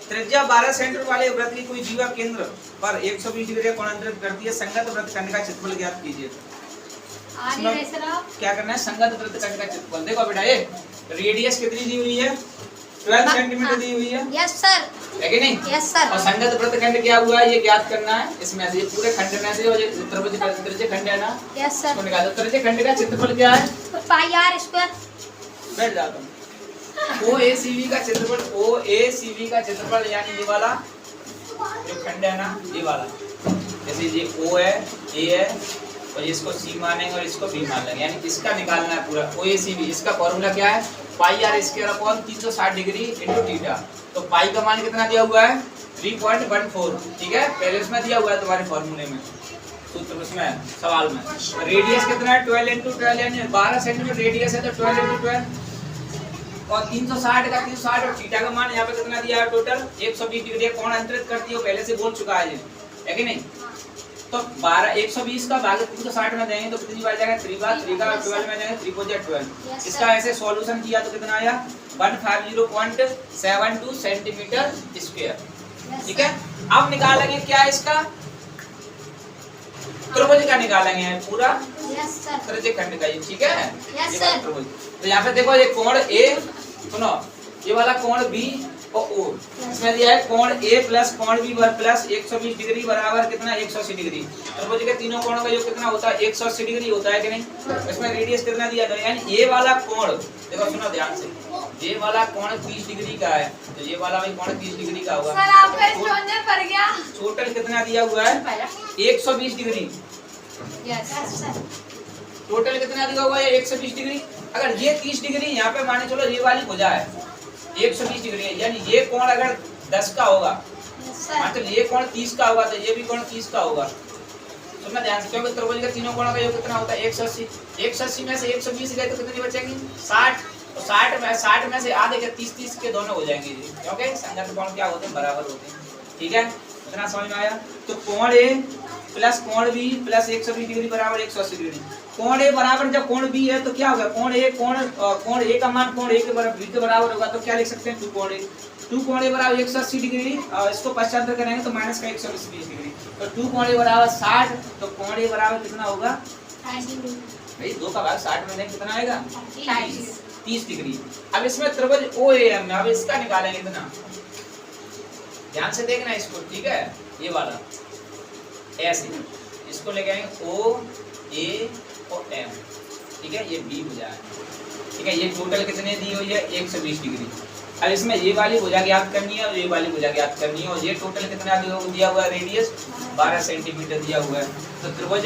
त्रिज्या 12 सेंटीमीटर वाले वृत्त की कोई जीवा केंद्र पर 120 डिग्री कोणांतरित करती है। संगत वृत्तखंड का क्षेत्रफल ज्ञात कीजिए। क्या करना है, संगत वृत्तखंड का क्षेत्रफल। देखो बेटा, ये रेडियस कितनी दी हुई है, 12 सेंटीमीटर दी हुई है। यस सर, है कि नहीं? Yes sir. और संगत वृत्तखंड क्या हुआ है ये ज्ञात करना है। इसमें से ये पूरे खंड में से और ये त्रिभुज का त्रिज्यखंड है ना, यस सर। इसको निकालो। त्रिज्यखंड का क्षेत्रफल क्या है, पाई आर स्क्वायर। बैठ जाओ तुम। OACV का क्षेत्रफल, OACV का क्षेत्रफल यानी ये वाला जो खंड है ना, ये वाला, जैसे ये O है, A है और इसको C मानेंगे और इसको B मान लेंगे, यानी इसका निकालना है पूरा OACV। इसका फॉर्मूला क्या है, pi r square upon 360 degree into theta. तो पाई का मान कितना दिया हुआ है, 3.14। ठीक है, पहले इसमें दिया हुआ है तुम्हारे फॉर्मूले में, सूत्र उसमें सवाल में। रेडियस कितना है, 12 इंटू 12, यानी 12 सेंटीमीटर रेडियस है तो 12 इंटू 12 और 360 का 360 और थीटा का मान यहाँ पे कितना दिया है, टोटल 120 डिग्री कोण अंतरित करती है, पहले से बोल चुका है कि नहीं। तो 120 का भाग 360 में देंगे तो कितनी बार जाएगा, 3 बार, 3 का 12 में देंगे, 3 को 12। इसका ऐसे सॉल्यूशन किया तो कितना आया, 150.72 सेंटीमीटर स्क्वायर। ठीक है, अब निकालेंगे क्या इसका, त्रिभुज का निकालेंगे पूरा, त्रिज्यखंड का ये। ठीक है, ये त्रिभुज। तो यहाँ पे देखो, ये कोण A, सुनो, ये वाला कोण B और O, इसमें दिया है कोण A प्लस कोण B प्लस 120 डिग्री बराबर कितना, 180 डिग्री। त्रिभुज के तीनों कोणों का योग कितना होता है, 180 डिग्री होता है कि नहीं। इसमें रेडियस कितना दिया गया, यानी ये वाला कोण, देखो सुनो ध्यान से, ये वाला कोण 30 डिग्री का है, तो ये वाला भी कोण 30 डिग्री का होगा। सर आपका स्टोनर पड़ गया। टोटल कितना दिया हुआ है, 120 डिग्री। Yes sir. टोटल कितना दिया हुआ है, 120 डिग्री। अगर ये 30 डिग्री यहाँ पे माने चलो ये वाली भुजा है 120 डिग्री है, यानी ये कोण अगर 10 का होगा, मतलब ये कोण 30 का होगा तो ये भी कोण 30 का होगा। सुनना ध्यान से, क्योंकि त्रिभुज के तीनों कोणों का योग कितना होता है, 180। 180 में से 120 गए तो कितनी बचेंगी, 60। तो 60 में से आधे के 30 के दोनों हो जाएंगे जी, क्योंकि संगत कोण क्या होते हैं, बराबर होते हैं। ठीक है, इतना समझ में आया। तो कोण A प्लस कोण B प्लस 120 डिग्री बराबर 180 डिग्री। कोण A बराबर, जब कोण B है तो क्या होगा, कोण A का मान कोण A के बराबर B के बराबर होगा, तो क्या लिख सकते हैं, 2 कोण A। 2 कोण A बराबर 180 डिग्री, और इसको पश्चांतर करेंगे तो माइनस का 120 डिग्री। तो 2 कोण A बराबर 60, तो कोण A बराबर कितना होगा भाई, 2 का भाग 60 में देंगे कितना आएगा, 30 डिग्री। अब इसमें त्रिभुज OAM में, अब इसका निकालेंगे इतना, ध्यान से देखना इसको। ठीक है, ये वाला ऐसे इसको लेके आएंगे O A और M। ठीक है, ये B भुजा है। ठीक है, ये टोटल कितने दी हुई है, 120 डिग्री। अब इसमें ये वाली भुजा ज्ञात करनी है और ये वाली भुजा ज्ञात करनी है, और ये टोटल कितना दिया हुआ है, रेडियस 12 सेंटीमीटर दिया हुआ है। तो त्रिभुज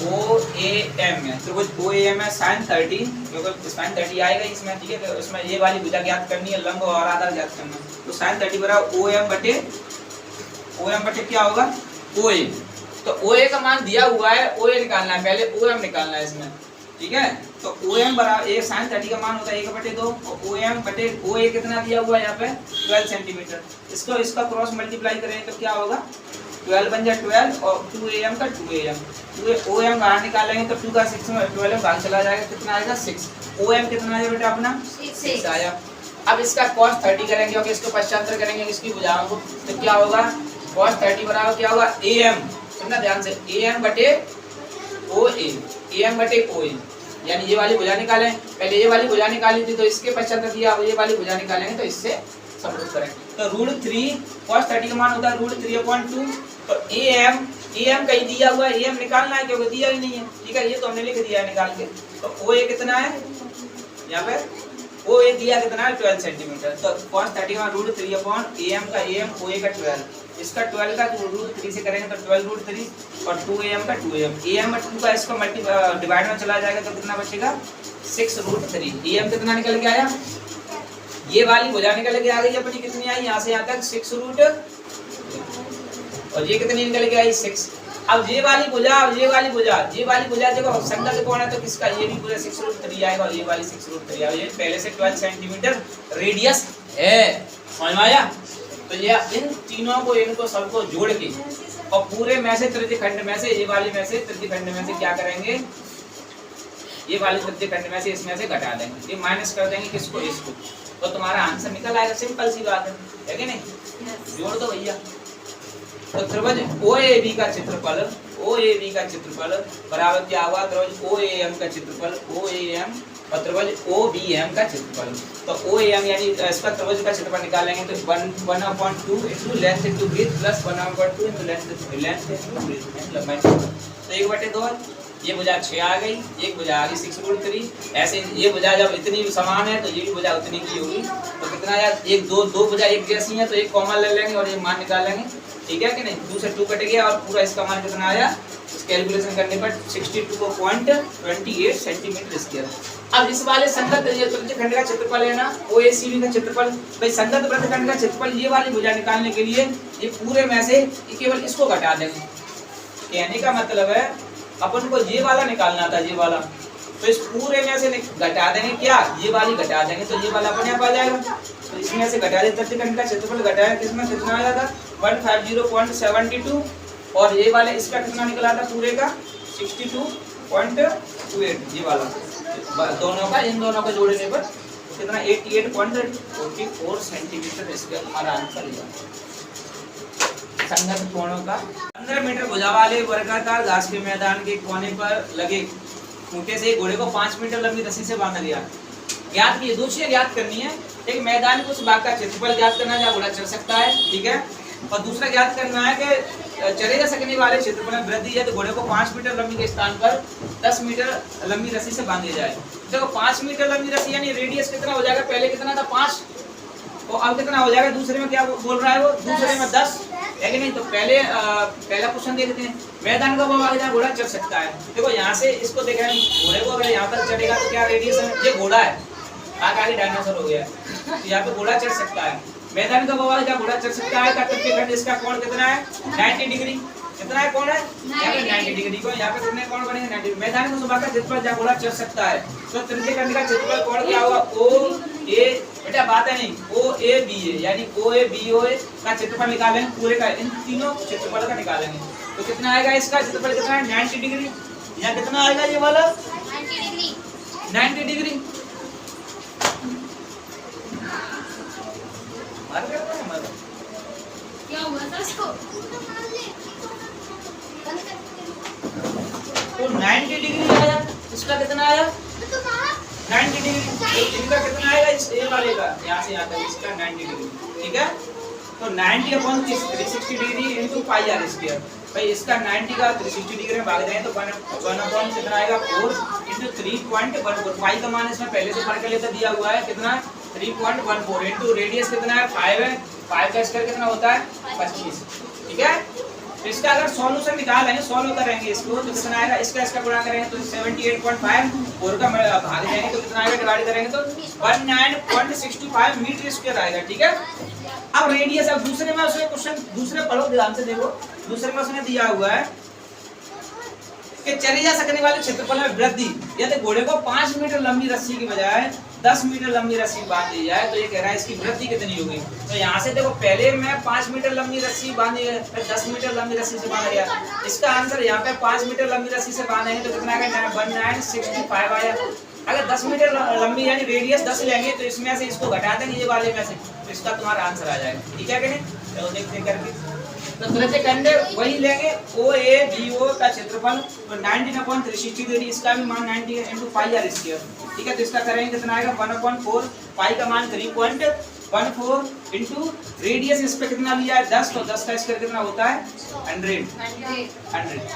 OAM है, त्रिभुज OAM है sin 30, क्योंकि sin 30 आएगा इसमें। ठीक है, तो इसमें ये वाली भुजा ज्ञात करनी है, लंब और आधार ज्ञात करना है। तो sin 30 बराबर OM बटे क्या होगा, OA। तो OA का मान दिया हुआ है, OA निकालना है, पहले OM निकालना है इसमें। ठीक है, तो OM बराबर ये sin 30 का मान होता है 1/2, और OM बटे OA कितना दिया हुआ है यहाँ पे, 12 सेंटीमीटर। इसको इसका क्रॉस मल्टीप्लाई करेंगे तो क्या होगा, 12 बन जाए 12 और 2AM का 2AM। OM बाहर निकालेंगे तो 2 का 6 में 12 भाग चला जाएगा, कितना आएगा 6। OM कितना आया बेटा अपना, 6 आया। अब इसका cos 30 करेंगे, क्योंकि इसको पश्चांतर करेंगे इसकी भुजाओं को, तो क्या होगा, cos 30 बराबर क्या होगा, AM। सुनना ध्यान से, AM बटे OA, AM बटे OA, यानी ये वाली भुजा निकालें, पहले ये वाली भुजा निकाली थी तो इसके पश्चांतर दिया, अब ये वाली भुजा निकालेंगे तो इससे समरूप करेंगे। तो √3 cos 30 का मान होता है √3/2। तो AM कहीं दिया हुआ है, AM निकालना है क्योंकि दिया ही नहीं है। ठीक है, ये तो हमने लिख दिया है निकाल के। तो OA कितना है, यहाँ पे OA दिया कितना है, 12 सेंटीमीटर। तो cos 30 का √3/AM का AM, OA का 12, इसका 12 का √3 से करेंगे तो 12√3 और 2AM का 2AM। AM और 2 का इसको डिवाइड में चला जाएगा तो कितना बचेगा, 6√3। AM कितना निकल के आया, ये वाली भुजा निकल के आ गई अपनी, कितनी आई यहाँ से यहाँ तक 6√, और ये कितनी निकल के आई 6। अब ये वाली भुजा देखो संगत कोण है तो किसका, ये भी पूरा 6√3 आएगा और ये वाली 6√3 आएगा। ये पहले से 12 सेंटीमीटर रेडियस है, समझ में आया। तो ये इन तीनों को, इनको सबको जोड़ के और पूरे में से त्रिज्यखंड में से, ये वाली में से त्रिज्यखंड में से क्या करेंगे, ये वाली त्रिज्यखंड में से इसमें से घटा देंगे, ये माइनस कर देंगे किसको, इसको, तो तुम्हारा आंसर निकल आएगा। सिंपल सी बात है कि नहीं। जोड़ दो भैया। तो त्रिभुज OAB का क्षेत्रफल बराबर क्या हुआ, त्रिभुज OAM का क्षेत्रफल OAM और त्रिभुज OBM का क्षेत्रफल। तो OAM यानी इसका त्रिभुज का क्षेत्रफल निकालेंगे तो 1/2 into लेंथ into ब्रीथ प्लस 1/2 into लेंथ into ब्रीथ लंबाई। तो 1/2 ये भुजा 6 आ गई, एक भुजा आ गई 6√3। ऐसे ये भुजा जब इतनी समान है तो ये भी भुजा उतनी की होगी। तो कितना यार, एक दो भुजा एक जैसी है तो एक कॉमन ले लेंगे और ये मान निकाल लेंगे, ठीक है कि नहीं। 2 से 2 कट गया और पूरा इसका मान कितना आया, कैलकुलेशन करने पर 62.28 सेंटीमीटर स्क्वायर। अब इस वाले संगत वृत्तखंड का क्षेत्रफल है ना OACB का क्षेत्रफल, भाई संगत वृत्तखंड का क्षेत्रफल ये वाली भुजा निकालने के लिए ये पूरे में से केवल इसको घटा देंगे। कहने का मतलब है अपन को ये वाला निकालना था, ये वाला, तो इस पूरे में से घटा देंगे क्या, ये वाली घटा देंगे तो ये वाला अपने आप आ जाएगा। तो इसमें से घटा देते वृत्तखंड का क्षेत्रफल घटाया कितना आया था 150.72 और ये वाले इसका कितना निकला था पूरे का 62.28। ये वाला दोनों का, इन दोनों का जोड़ने पर कितना 88.44 सेंटीमीटर इसका हमारा आंसर है। संगत कोणों का 15 मीटर भुजा वाले वर्गाकार घास के मैदान के कोने पर लगे खूंटे से घोड़े को 5 मीटर लंबी रस्सी से बांधा गया। ज्ञात की दो चीजें ज्ञात करनी है, एक मैदान के उस भाग का क्षेत्रफल ज्ञात करना है जहाँ घोड़ा चल सकता है, ठीक है, और दूसरा ज्ञात करना है कि चले जा सकने वाले क्षेत्रफल में वृद्धि है तो घोड़े को 5 मीटर लंबी के स्थान पर 10 मीटर लंबी रस्सी से बांध दिया जाए। देखो 5 मीटर लंबी रस्सी यानी रेडियस कितना हो जाएगा, पहले कितना था 5 और अब कितना हो जाएगा, दूसरे में क्या बोल रहा है वो, दूसरे में 10 है कि नहीं। तो पहले पहला क्वेश्चन देखते हैं, मैदान का वो भाग जहाँ घोड़ा चढ़ सकता है। देखो यहाँ से इसको देखा, घोड़े को अगर यहाँ तक चढ़ेगा तो क्या रेडियस है, ये घोड़ा है, आगे डायनासोर हो गया, तो यहाँ पे घोड़ा चढ़ सकता है। मैदान का वो भाग जहाँ घोड़ा चढ़ सकता है, खंड इसका कोण कितना है 90 डिग्री, कितना है कोण है यहाँ पे 90 डिग्री को, यहाँ पे कितने कोण बनेंगे 90। मैदान का भाग का क्षेत्रफल जहाँ घोड़ा चढ़ सकता है तो तृतीय खंड का क्षेत्रफल कोण क्या होगा OA, बेटा बात है नहीं OABA यानी OABOA का क्षेत्रफल निकालेंगे पूरे का, इन तीनों क्षेत्रफल का निकालेंगे तो कितना आएगा, इसका क्षेत्रफल कितना है 90 डिग्री, यहाँ कितना आएगा ये वाला 90 डिग्री। क्या हुआ था इसको? तो 90 डिग्री आया, इसका कितना आया 90 डिग्री, इनका कितना आएगा इस ए वाले का, यहाँ से यहाँ तक इसका 90 डिग्री, ठीक है। तो 90/360 degree into pi r square, भाई इसका 90 का 360 डिग्री में भाग दें तो 1 कितना आएगा 4 इंटू 3.14। पाई का मान इसमें पहले से पढ़ के लेकर दिया हुआ है, कितना 3.14 इंटू रेडियस कितना है 5 है, 5 का स्क्वायर कितना होता है 25, ठीक है। तो इसका अगर सॉल्यूशन निकालेंगे, सॉल्व करेंगे इसको तो कितना आएगा, इसका गुणा करेंगे तो 78.5 4 का भाग देंगे तो कितना आएगा, डिवाइड करेंगे तो 19.65 मीटर स्क्वायर आएगा, ठीक है। अब रेडियस, अब दूसरे में उसने क्वेश्चन दूसरे पढ़ो ध्यान से देखो, दूसरे में उसने दिया हुआ है कि चले जा सकने वाले क्षेत्रफल में वृद्धि, यदि घोड़े को 5 मीटर लंबी रस्सी की बजाय 10 मीटर लंबी रस्सी बांध दी जाए तो ये कह रहा है इसकी वृद्धि कितनी होगी। तो यहाँ से देखो पहले मैं 5 मीटर लंबी रस्सी बांधी है, फिर 10 मीटर लंबी रस्सी से बांधा गया, इसका आंसर यहाँ पे 5 मीटर लंबी रस्सी से बांधेंगे तो कितना आएगा 1965 आया। अगर 10 मीटर लंबी यानी रेडियस 10 लेंगे तो इसमें से इसको घटा देंगे ये वाले में से, तो इसका तुम्हारा आंसर आ जाएगा, ठीक है कि नहीं। चलो देखते करके, तो तृतीय खंड वही लेंगे OABO का क्षेत्रफल तो 19/360 डिग्री, इसका भी मान 90 इंटू पाई आर स्क्वायर, ठीक है। तो इसका करेंगे कितना आएगा 1/4, पाई का मान 3.14 इंटू रेडियस इस पे कितना लिया है 10, तो 10 का स्क्वायर कितना होता है 100।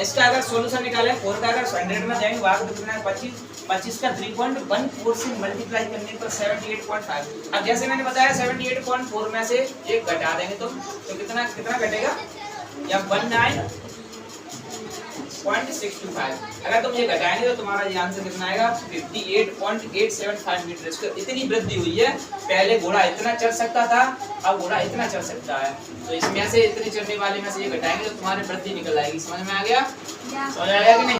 इसका अगर सॉल्यूशन निकालें 4 का अगर 100 में देंगे भाग कितना है 25 का 3.14 से मल्टीप्लाई करने पर 78.5। अब जैसे मैंने बताया 78.4 में से एक घटा देंगे तो कितना घटेगा या 19.625। अगर तुम ये घटाएंगे तो तुम्हारा ये आंसर कितना आएगा 58.875 मीटर। इसको इतनी वृद्धि हुई है, पहले घोड़ा इतना चढ़ सकता था, अब घोड़ा इतना चढ़ सकता है, तो इसमें से इतने चढ़ने वाले में से ये घटाएंगे तो तुम्हारी वृद्धि निकल आएगी। समझ में आ गया? समझ आएगा कि नहीं?